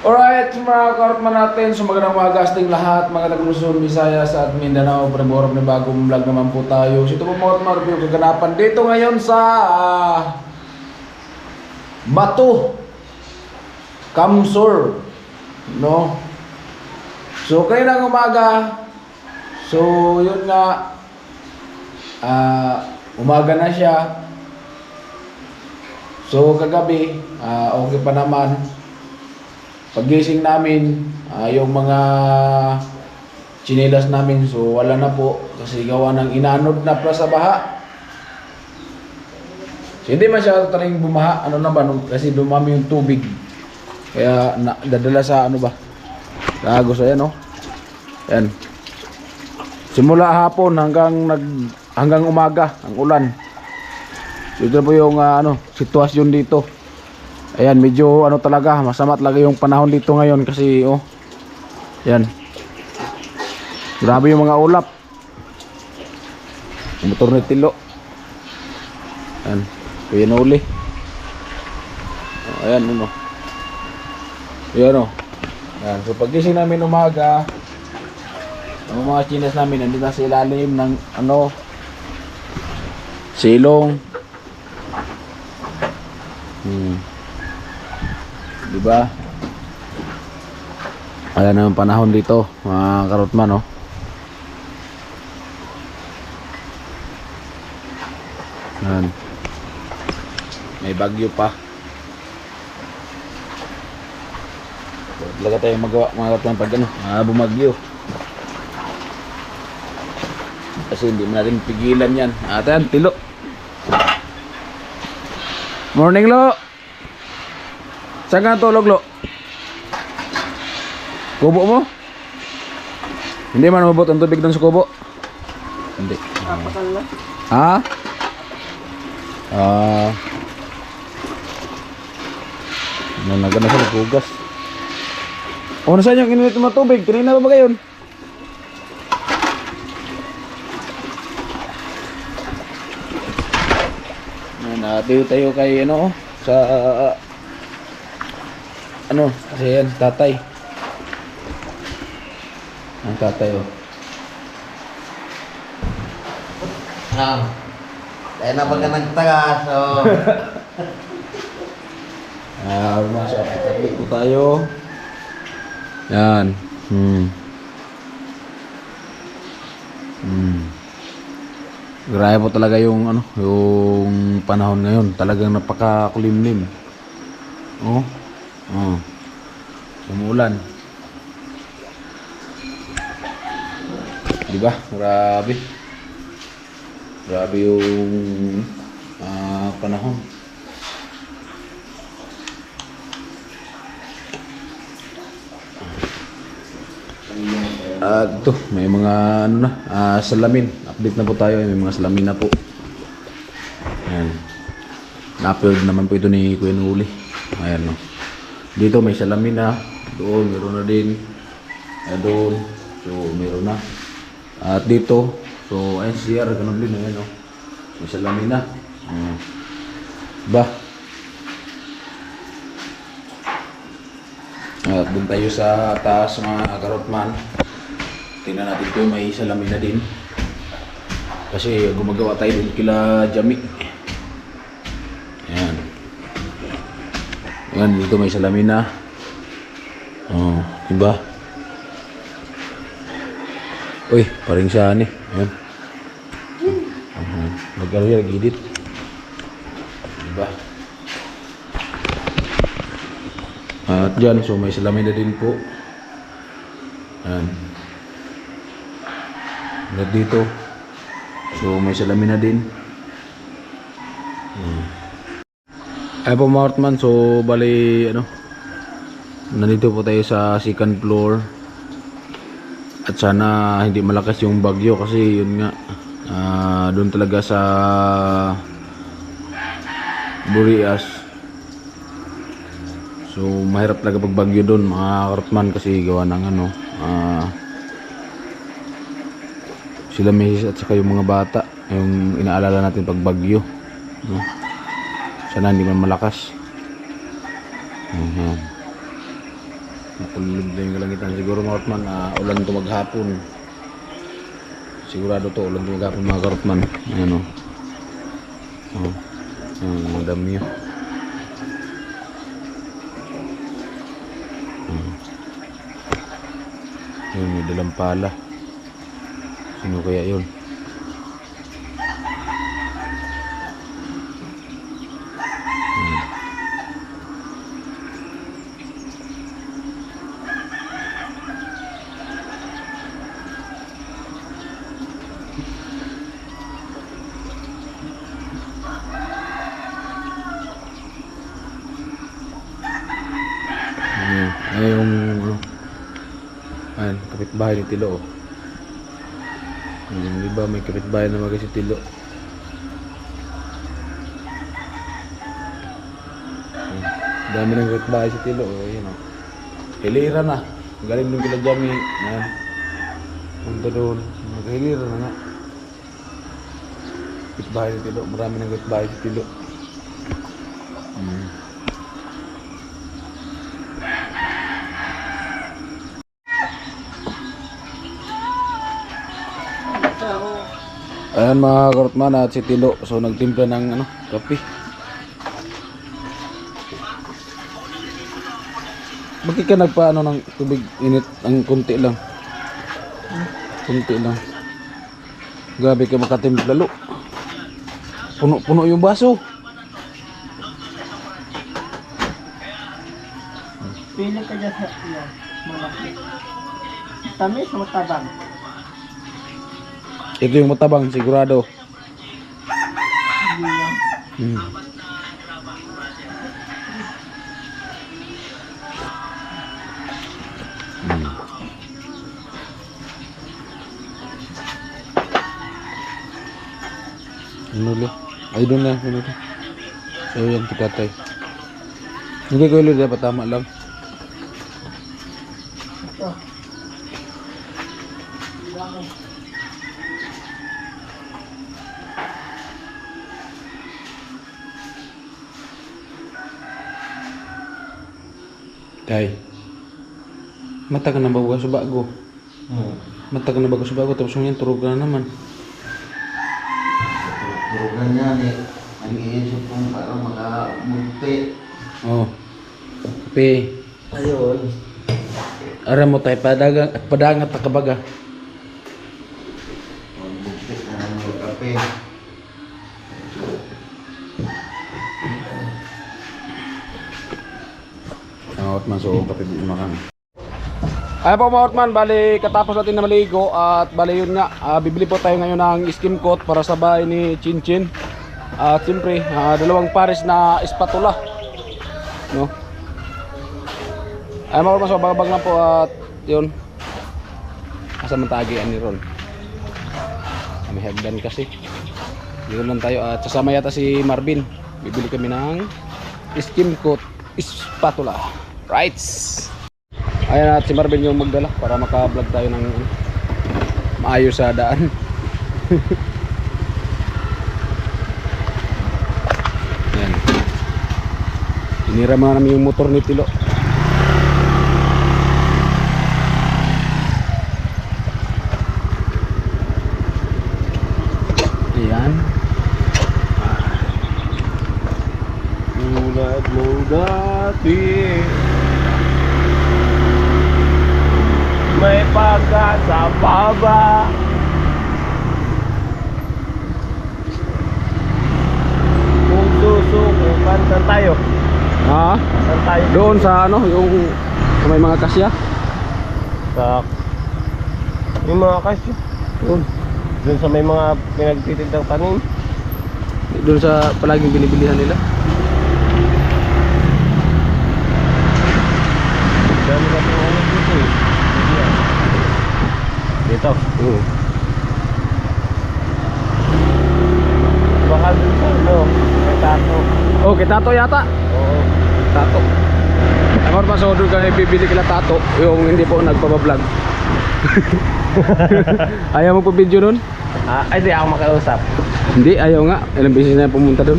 Alright, mga kaortman natin, so magandang umaga sa ating lahat, mga taga-Luzon, Visayas at Mindanao. Borab na bagong vlog naman po tayo. So ito po mga kaortman, review kaganapan dito ngayon sa Bato Kamsur, no? So kaninang umaga, so yun nga, umaga na siya. So kagabi, okay pa naman. Paggising namin, yung mga tsinelas namin, so wala na po kasi gawa ng inanod na pala sa baha. So hindi masyado taring bumaha, ano naman, kasi dumami yung tubig. Kaya dadala sa ano ba, sa agos, ayan o. Ayan. Simula hapon hanggang umaga, ang ulan. So ito po yung sitwasyon dito. Ayan, medyo talaga, masama talaga yung panahon dito ngayon kasi yan. Grabe yung mga ulap. Yung motor ni Tilo. Ayan, kuya uli. Ayan, Ayan Ayan, so pagising namin umaga, ang mga chinas namin nandito sa ilalim ng silong. Diba? Ayan ang panahon dito, mga karotman, Ayan. May bagyo pa. Talaga tayo magawa, mga karotman, pag bumagyo. Kasi hindi mo natin pigilan yan. Ayan, Tilo. Morning, Lo. Saan ka natulog, Lo? Kubo mo? Hindi man mabot ang tubig doon sa kubo? Hindi. Ha? Nagana siya naghugas. Saan yung inulit mo tubig? Kanina pa ba gayon? Natiyo tayo kay sa kasi yan, tatay. Ang tatay, Kaya na pagka nagtaga, so... Masya Allah po tayo. Yan. Grabe po talaga yung yung panahon ngayon. Talagang napakakulimlim. Umulan. Diba? Grabe. Grabe yung panahon. Ito, may mga salamin. Update na po tayo. May mga salamin na po. Ayan. Na-upload naman po ito ni Kuya Nuli. Ayan, dito may salamin na. Doon meron na din. Doon, so meron na. At dito, so ayan, CR ganun din, ayan, may salamin na. At doon tayo sa taas, mga karotman. Tingnan natin kung may salamin na din. Kasi gumagawa tayo doon kila Jami. Ayan. Ayan, dito may salamin na. Diba? Uy, paring siya Ayan. Nag-alya, nag-edit. Diba? At dyan, so may salamin na din po. Ayan. At dito, so may salamin na din. Ayan po mga Ortman, so bali, nandito po tayo sa second floor. At sana hindi malakas yung bagyo kasi yun nga, doon talaga sa Burias. So mahirap talaga pag bagyo doon, mga karotman, kasi gawa ng sila misis at saka yung mga bata, yung inaalala natin pag bagyo, sana hindi man malakas. Makulog na yung kalangitan. Siguro mga karotman, ulan to maghapon. Sigurado to, ulan to maghapon mga karotman. Ayan o. Ang dami yun. Yun, may dalang pala. Sino kaya yun? Ay, yung ayan, kapitbahay ni Tilo. Di ba may kapitbahay naman kasi Tilo. Dami ng kapitbahay si Tilo. Ayan o. Hilira na. Galing nung kila Jami. Ayan. Punta doon. Maghilira na nga. Kapitbahay ni Tilo. Marami ng kapitbahay si Tilo. Ayan mga karotman at si Tilo. So nagtimpla ng kape. Bakit ka nagpaano ng tubig init ang kunti lang? Kunti lang. Grabe ka makatimpla lo. Puno-puno yung baso. Pili ka dyan sa iyo, malaki. Tamis o matabang? Ito yung matabang sigurado. Hindi yan. Ano ay doon lang. So yan tikatay. Hindi ko ilo dapat tama lang. Ito. Dami. Tay. Mata ka na bago sa bago. Mata ka na bago sa bago tapos yan turog ka na naman. Turugan yan eh. Nag-iisip kong para makamunti. Oh. Kape. Ayun. Aram mo tay padangat ta kabaga. Munti na ng kape. Outman so kape muna kami. Ayan po mga Outman, bali katapos natin na maligo at bali yun nga, bibili po tayo ngayon ng skim coat para sa bahay ni Chinchin. At siyempre, dalawang pares na espatula. No? Ayan mga Outman, so bagabag lang po at yun. Kasamang tagian ni Ron. May hagdan kasi. Dito lang tayo at sasama yata si Marvin. Bibili kami ng skim coat espatula. Right. Ayan at si Marvin yung magdala para maka-vlog tayo ng maayos sa daan. Ayan. Tinira mga namin yung motor ni Tilo. Ayan. Tulad mo dati may pagkasa pa ba? Kung susukukan, saan tayo? Ha? Saan tayo? Doon sa yung sa may mga kasya. Sa... Yung mga kasyo. Doon. Doon sa may mga pinagtitid ng tanim. Doon sa palaging binibilihan nila. Dami na po ano dito eh. Dito. Oo. Baka dun sa ano, may tato. Oh, kay Tato yata. Oo. Tato. Amor pa so doon kami bibili kila Tato, yung hindi po nagpa-vlog. Ayaw mo po video nun? Ay, di ako makausap. Hindi, ayaw nga. Ilang beses na pumunta doon.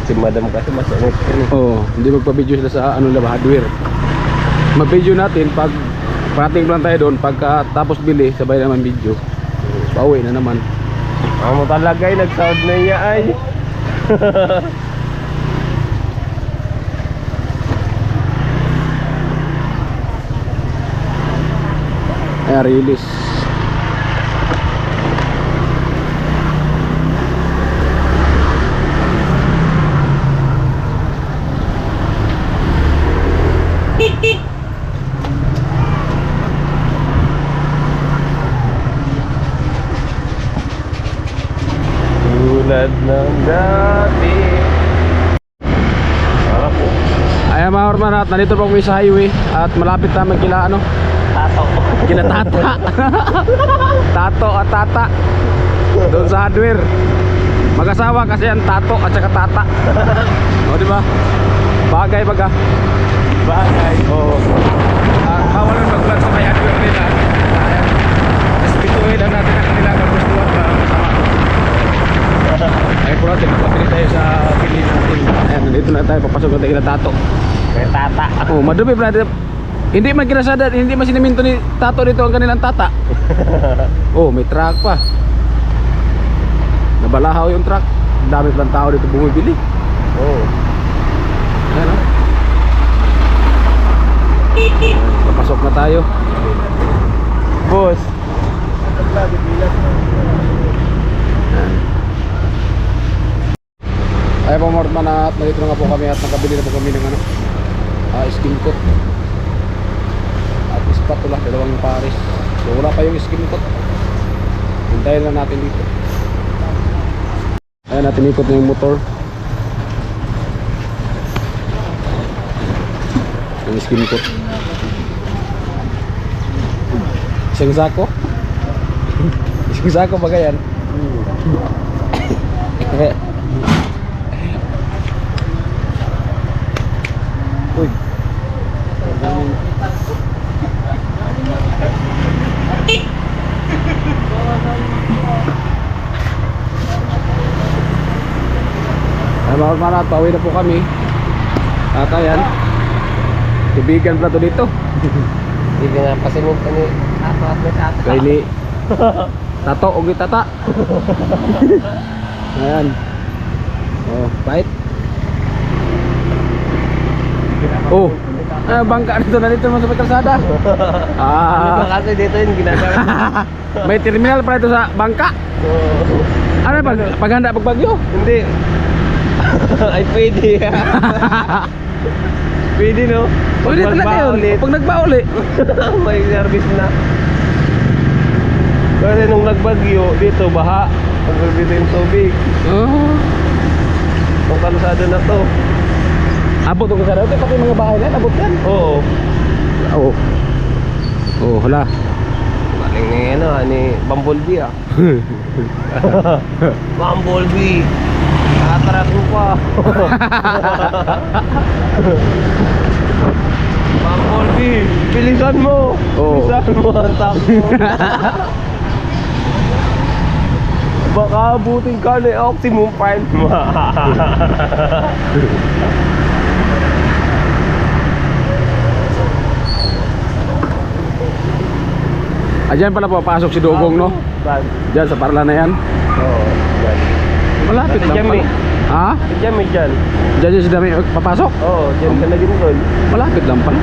Si madam kasi masungit yun eh. Oo, hindi magpa-video sila sa ano lang, hardware. Mag-video natin pag parating lang tayo doon, pagka tapos bili, sabay naman video. Pauwi na naman. Amo talaga ay nag-sound na niya ay. Ayan, release. Tulad ng dati. Sarap po. Ayan mga horman, at nandito po kami sa highway at malapit naman kila ano, Tato. kila tata. Tato at tata. Doon sa hardware. Mag-asawa kasi ang tato at saka tata. O di ba? Bagay baga. Bagay. Oo. Bawal ang mag-vlog sa may hardware nila. Tapos bituin lang natin ang kanila kagustuhan para masama. Ayun po natin, magpapili tayo sa pili natin. Ayan, nandito na tayo, papasok natin kila tato. May tata. Oh, madumi pala. Hindi man kinasada, hindi man siniminto ni tato dito ang kanilang tata. Oh, may truck pa. Nabalahaw yung truck. Ang dami palang tao dito bumibili. Oh. Ayan o. Papasok na tayo. Boss. Ayan. Ay po Mortman, at nandito na nga po kami at nakabili na po kami ng ano, skin coat at spatula, dalawang pares. So wala pa yung skin coat, hintayin lang natin dito. Ayan, natin ikot na yung motor, yung skin coat, isang sako. Isang sako ba yan? Uy. Ay mga kamarad, pauwi na po kami. At ayan, tubigan pala to dito. Hindi ka nga pasinong ka ni Tato at may tata. Kaya ni tato o tata. Ayan. Oh, bait. Oh, bangka dito na dito sa kalsada. Ano ba kasi dito yung ginagawa? May terminal pala ito sa bangka. Ano paghanda pagbagyo? Hindi. Ay pwede. Pwede no? Pwede talaga yun. Pag nagbauli. May service na. Kasi nung nagbagyo dito baha. Pagkakita yung tubig. Oh. Itong kalsada na to. Abot ko sa dito pati mga bahay na abot yan. Oo. Oo. Oh, hala. Galing ni ano ni Bumblebee ah. Bumblebee. Nakataras mo pa. Bumblebee, bilisan mo. Oo. Bilisan mo ang takbo. Baka abutin ka na optimum file mo. Diyan pala papasok si Dugong, no? Saan? Diyan sa parla na yan. Oo, dyan. Malapit lang Diyan, pala. Ha? Dyan may dyan. Diyan si dami papasok? Oo, dyan ka na ginagol. Malapit lang pala.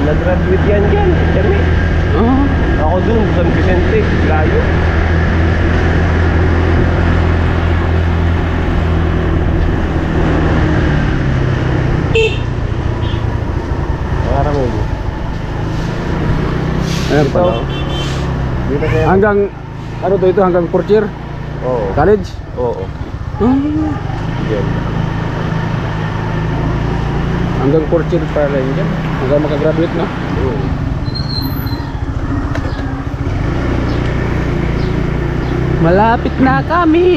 Nag-graduate yan dyan. Dyan may. Oh. Ako dun, San Vicente, layo. Maraming. Ayan pala. Dito kaya. Hanggang, ano to ito? Hanggang fourth year? Oo. College? Oo. Dyan. Hanggang fourth year pa rin dyan. Hanggang makagraduate na. Malapit na kami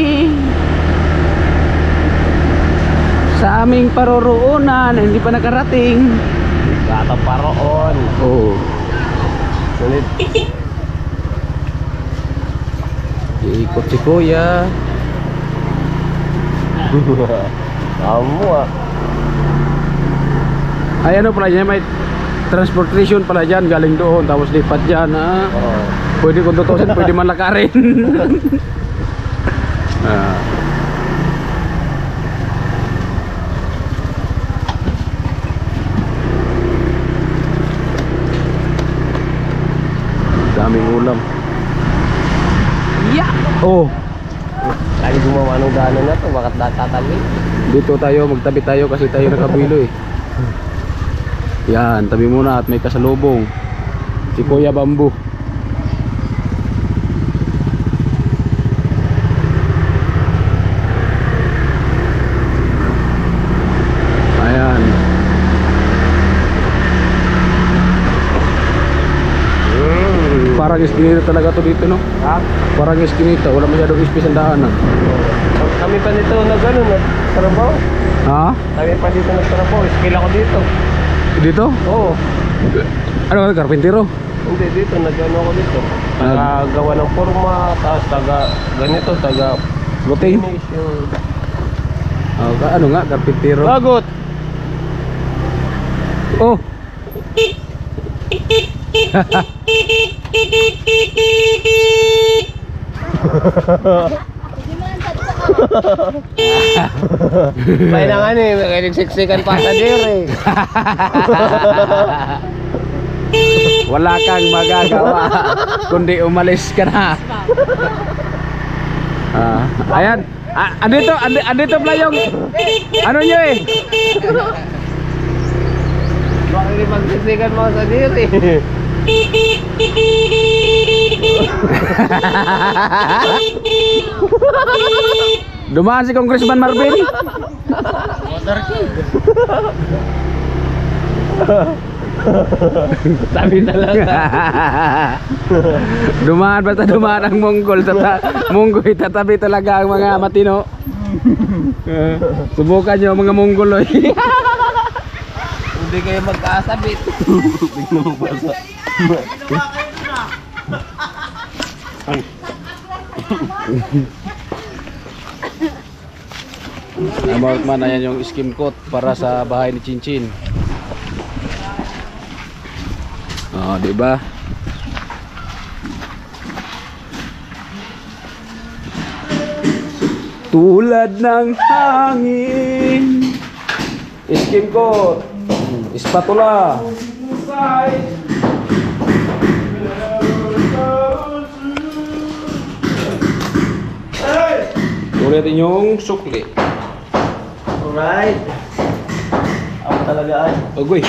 sa aming paroroonan, hindi pa nakarating. Gata paroon. Oo. Sulit. Iikot si Kuya. Amo ah. Ay ano pala dyan, may transportation pala dyan, galing doon, tapos lipat dyan. Oo. Pwede kung tutusin, pwede man lakarin. Ah. Daming ulam. Yeah! Oh, Lagi gumawa ng gano'n na to, bakit tatali? dito tayo, magtabi tayo kasi tayo nakabilo eh. Yan, tabi muna at may kasalubong. Si Kuya Bambu. Ayan. Parang eskinita talaga to dito, no? Ha? Parang eskinita, wala masyadong space ang daanan. Kami pa dito na gano'n, nagtrabaho. Ha? Kami pa dito nagtrabaho, skill ako dito. Dito? Oo. Ano ka, karpintero? Hindi, dito, nag-ano ako dito. Taga-gawa ng forma, tapos taga-ganito, Buting? finish yung... Ano nga, karpintero? Lagot! Oh! May na nga ni, nagsiksikan pa sa dire. Wala kang magagawa kundi umalis ka na. Ayan. Andito pala yung ano nyo eh. Bakit di magsiksikan mo sa dire? Dumaan si Congressman Marvin. Sabi talaga. Dumaan basta dumaan ang Monggol. Monggoy tatabi talaga ang mga matino. Subukan nyo mga Monggol. Hindi kayo magkasabit. Tignan mo ba sa... About man, ayan yung skim coat para sa bahay ni Chinchin. Oh, di ba? Tulad ng hangin. Skim coat. Spatula. Ulitin yung sukli. Alright. Ako talaga ay. Agoy.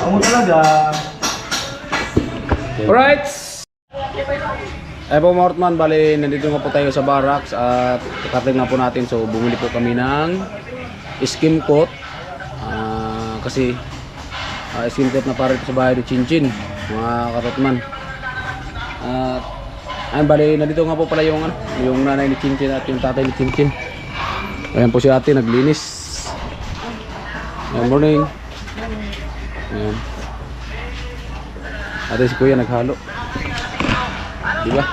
Ako talaga. Alright. Ay po mga Hortman, bali nandito nga po tayo sa barracks at kakating na po natin, so bumili po kami ng skim coat kasi skim coat na para sa bahay ni Chinchin mga Hortman. At ayun, bali nandito nga po pala yung, yung nanay ni Chinchin at yung tatay ni Chinchin. Ayan po si ate naglinis. Good morning. Ayan. Ate si kuya naghalo. Diba?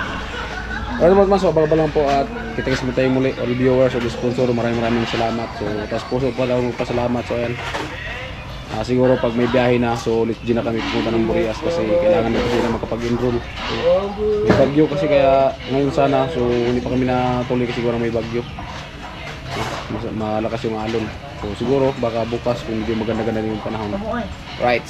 Alright mga mas, abang-abang lang po at kita-kita tayo muli all viewers o sponsor, maraming salamat. So tapos puso pa daw magpasalamat. So ayan, siguro pag may biyahe na, so legit na kami pupunta ng Burias kasi kailangan na kasi na makapag-enroll. So, may bagyo kasi kaya ngayon sana, so hindi pa kami natuloy kasi siguro may bagyo. Malakas yung alon. So siguro baka bukas kung medyo maganda-ganda yung panahon. Right.